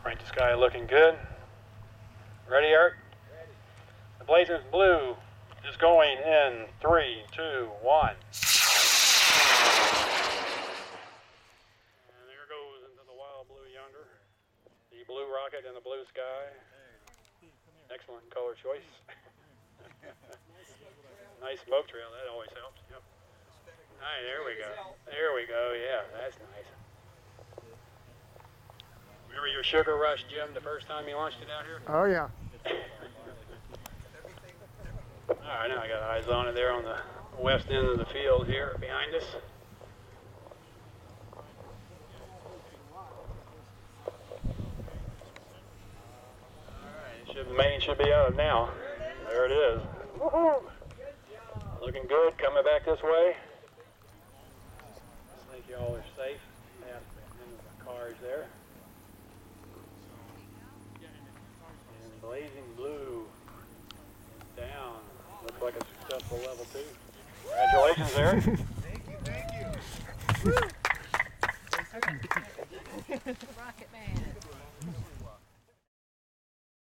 Right to sky looking good. Ready, Eric? Ready. The Blazers blue is going in 3, 2, 1. And there goes into the wild blue yonder. The blue rocket in the blue sky. Excellent color choice. Nice smoke trail, that always helps. Yep. All right, there we go. There we go, yeah, that's nice. Remember your sugar rush, Jim, the first time you launched it out here? Oh, yeah. All right, now I got eyes on it there on the west end of the field here behind us. All right, the main should be out now. There it is. Woohoo! Looking good, coming back this way. I think y'all are safe. Yeah, into the cars there. And blazing blue is down. Looks like a successful level 2. Congratulations, Eric. Thank you. Rocket Man.